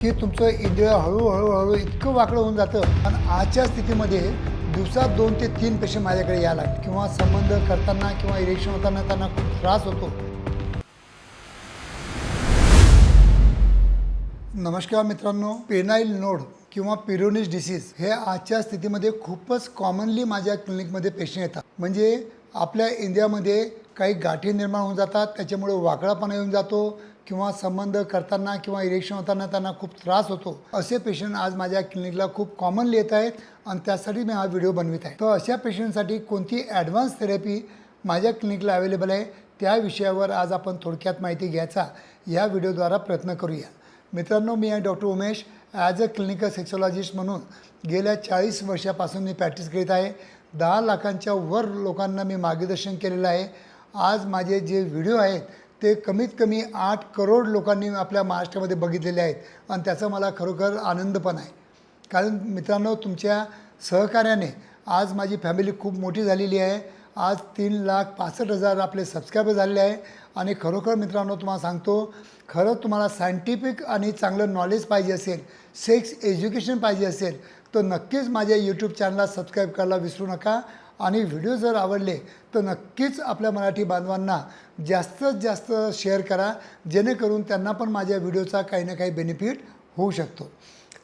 की तुमचं इंद्रिय हळूहळू इतकं वाकडं होऊन जातं आणि आजच्या स्थितीमध्ये दिवसात 2 ते 3 पेशंट माझ्याकडे यायला लागले किंवा संबंध करताना किंवा इरेक्शन होताना त्यांना खूप त्रास होतो. नमस्कार मित्रांनो, पेनाइल नोड किंवा पिरोनिस डिसीज हे आजच्या स्थितीमध्ये खूपच कॉमनली माझ्या क्लिनिकमध्ये पेशंट येतात. म्हणजे आपल्या इंडियामध्ये काही गाठी निर्माण होऊन जातात, त्याच्यामुळे वाकडापणा येऊन जातो किंवा संबंध करताना किंवा इरेक्शन होताना त्यांना खूप त्रास होतो. असे पेशंट आज माझ्या क्लिनिकला खूप कॉमनली येत आहेत आणि त्यासाठी मी हा व्हिडिओ बनवित आहे. तर अशा पेशंटसाठी कोणती ॲडव्हान्स थेरपी माझ्या क्लिनिकला अवेलेबल आहे त्या विषयावर आज आपण थोडक्यात माहिती घ्यायचा या व्हिडिओद्वारा प्रयत्न करूया. मित्रांनो, मी आहे doctor Umesh. As a clinical sexologist म्हणून गेल्या 40 वर्षापासून मी प्रॅक्टिस करीत आहे. 10 लाखांच्या वर लोकांना मी मार्गदर्शन केलेलं आहे. आज माझे जे व्हिडिओ आहेत ते कमीत कमी 8 करोड लोकांनी आपल्या महाराष्ट्रामध्ये बघितलेले आहेत आणि त्याचा मला खरोखर आनंद पण आहे. कारण मित्रांनो, तुमच्या सहकार्याने आज माझी फॅमिली खूप मोठी झालेली आहे. आज 3,65,000 आपले सबस्क्रायबर झालेले आहे आणि खरोखर मित्रांनो तुम्हाला सांगतो, खरं तुम्हाला सायंटिफिक आणि चांगलं नॉलेज पाहिजे असेल, सेक्स एज्युकेशन पाहिजे असेल तर नक्कीच माझ्या यूट्यूब चॅनलला सबस्क्राईब करायला विसरू नका. आणि व्हिडिओ जर आवडले तर नक्कीच आपल्या मराठी बांधवांना जास्तीत जास्त शेअर करा, जेणेकरून त्यांना पण माझ्या व्हिडिओचा काही ना काही बेनिफिट होऊ शकतो.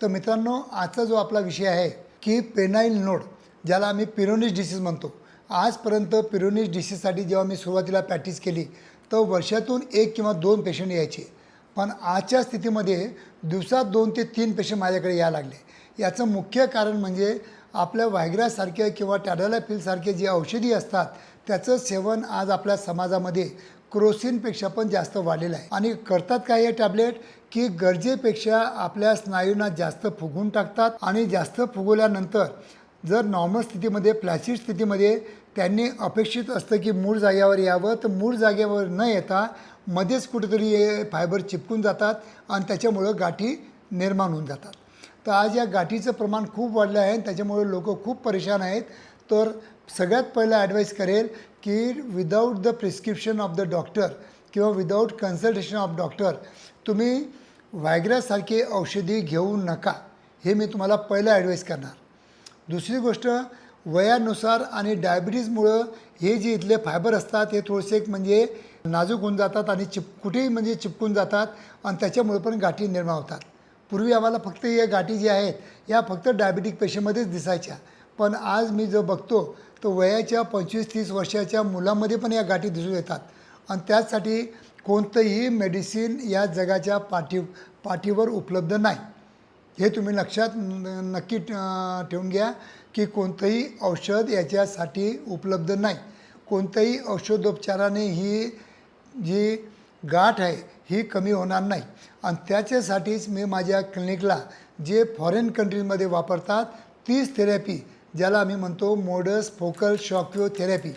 तर मित्रांनो, आजचा जो आपला विषय आहे की पेनाइल नोड, ज्याला आम्ही पिरोनिस डिसीज म्हणतो. आजपर्यंत पिरोनिस डिसीजसाठी जेव्हा मी सुरुवातीला प्रॅक्टिस केली तर वर्षातून 1 किंवा 2 पेशंट यायचे. पण आजच्या स्थितीमध्ये दिवसात 2 ते 3 पेशंट माझ्याकडे यायला लागले. याचं मुख्य कारण म्हणजे आपल्या व्हायग्रासारखे किंवा टॅडॅलापिलसारखे जे औषधी असतात त्याचं सेवन आज आपल्या समाजामध्ये क्रोसिनपेक्षा पण जास्त वाढलेलं आहे. आणि करतात काय हे टॅबलेट की गरजेपेक्षा आपल्या स्नायूंना जास्त फुगवून टाकतात आणि जास्त फुगवल्यानंतर जर नॉर्मल स्थितीमध्ये, फ्लॅसिड स्थितीमध्ये त्यांनी अपेक्षित असतं की मूळ जागेवर यावं, तर मूळ जागेवर न येता मध्येच कुठेतरी हे फायबर चिपकून जातात आणि त्याच्यामुळं गाठी निर्माण होऊन जातात. तर आज या गाठीचं प्रमाण खूप वाढलं आहे आणि त्याच्यामुळे लोक खूप परेशान आहेत. तर सगळ्यात पहिलं ॲडवाईस करेल की without the prescription of the doctor किंवा विदाऊट कन्सल्टेशन ऑफ डॉक्टर तुम्ही व्हायग्रासारखे औषधी घेऊ नका, हे मी तुम्हाला पहिलं ॲडवाईस करणार. दुसरी गोष्ट, वयानुसार आणि डायबिटीजमुळं हे जे इथले फायबर असतात हे थोडेसे म्हणजे नाजूक होऊन जातात आणि कुठेही म्हणजे चिपकून जातात आणि त्याच्यामुळे पण गाठी निर्माण होतात. पूर्वी आम्हाला फक्त या गाठी ज्या आहेत या फक्त डायबिटिक पेशंटमध्येच दिसायच्या, पण आज मी जो बघतो तो वयाच्या 25-30 वर्षाच्या मुलांमध्ये पण या गाठी दिसून येतात. आणि त्याचसाठी कोणतंही मेडिसिन या जगाच्या पाठीवर उपलब्ध नाही, हे तुम्ही लक्षात नक्की ठेवून घ्या की कोणतंही औषध याच्यासाठी उपलब्ध नाही. कोणत्याही औषधोपचाराने ही जी गाठ आहे ही कमी होणार नाही. आणि त्याच्यासाठीच मी माझ्या क्लिनिकला जे फॉरेन कंट्रीजमध्ये वापरतात तीच थेरपी, ज्याला आम्ही म्हणतो मोडस फोकल शॉकवेव्ह थेरपी,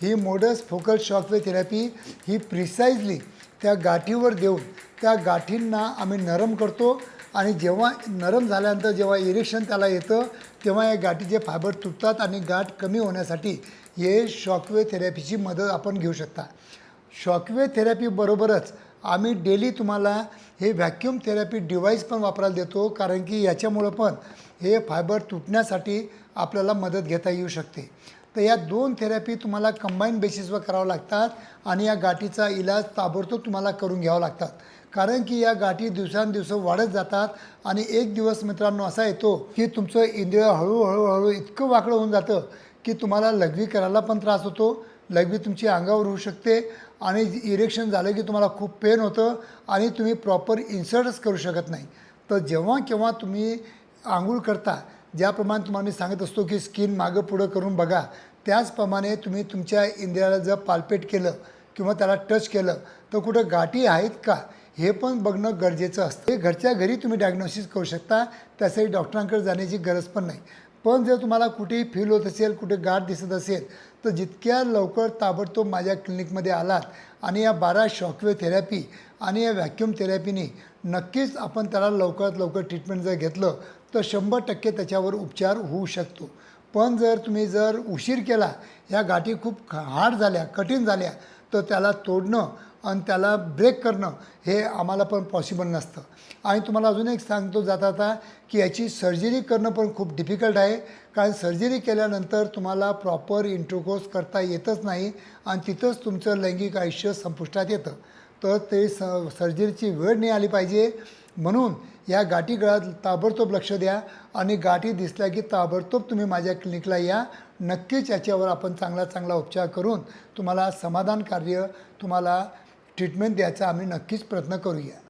ही मोडस फोकल शॉकवेव्ह थेरपी ही प्रिसाइजली त्या गाठीवर देऊन त्या गाठींना आम्ही नरम करतो आणि जेव्हा नरम झाल्यानंतर जेव्हा इरेक्शन त्याला येतं तेव्हा या गाठीचे फायबर तुटतात आणि गाठ कमी होण्यासाठी हे शॉकवेव्ह थेरपीची मदत आपण घेऊ शकता. शॉकवेव्ह थेरपीबरोबरच आम्ही डेली तुम्हाला हे व्हॅक्यूम थेरपी डिव्हाइस पण वापरायला देतो, कारण की याच्यामुळं पण हे फायबर तुटण्यासाठी आपल्याला मदत घेता येऊ शकते. तर या 2 थेरपी तुम्हाला कंबाईन बेसिसवर करावं लागतात आणि या गाठीचा इलाज ताबडतोब तुम्हाला करून घ्यावा लागतात, कारण की या गाठी दिवसांदिवस वाढत जातात आणि एक दिवस मित्रांनो असा येतो की तुमचं इंद्रिय हळूहळू इतकं वाकडं होऊन जातं की तुम्हाला लघवी करायला पण त्रास होतो, लघवी तुमची अंगावर होऊ शकते आणि इरेक्शन झालं की तुम्हाला खूप पेन होतं आणि तुम्ही प्रॉपर इन्सर्टच करू शकत नाही. तर जेव्हा केव्हा तुम्ही आंघोळ करता, ज्याप्रमाणे तुम्हाला मी सांगत असतो की स्किन मागं पुढं करून बघा, त्याचप्रमाणे तुम्ही तुमच्या इंद्रियाला जर पाल्पेट केलं किंवा त्याला टच केलं तर कुठं गाठी आहेत का हे पण बघणं गरजेचं असतं. हे घरच्या घरी तुम्ही डायग्नोसिस करू शकता, त्यासाठी डॉक्टरांकडे जाण्याची गरज पण नाही. पण जर तुम्हाला कुठेही फील होत असेल, कुठे गाठ दिसत असेल तर जितक्या लवकर ताबडतोब माझ्या क्लिनिकमध्ये आलात आणि या 12 शॉकवेव्ह थेरपी आणि या व्हॅक्यूम थेरपीने नक्कीच आपण त्याला लवकरात लवकर ट्रीटमेंट जर घेतलं तर 100% त्याच्यावर उपचार होऊ शकतो. पण तुम्ही जर उशीर केला, या गाठी खूप हार्ड झाल्या, कठीण झाल्या, तर त्याला तोडणं आणि त्याला ब्रेक करणं हे आम्हाला पण पॉसिबल नसतं. आणि तुम्हाला अजून एक सांगतो जाता जाता की याची सर्जरी करणं पण खूप डिफिकल्ट आहे. कारण सर्जरी केल्यानंतर तुम्हाला प्रॉपर इंटरकोर्स करता येतच नाही आणि तिथंच तुमचं लैंगिक आयुष्य संपुष्टात येतं. तर ते सर्जरीची वेळ नाही आली पाहिजे. म्हणून या गाठी गळ्यात ताबडतोब लक्ष द्या आणि गाठी दिसल्या की ताबडतोब तुम्ही माझ्या क्लिनिकला या. नक्कीच याच्यावर आपण चांगला उपचार करून तुम्हाला समाधान कार्य तुम्हाला ट्रीटमेंट द्यायचा आम्ही नक्कीच प्रयत्न करूया.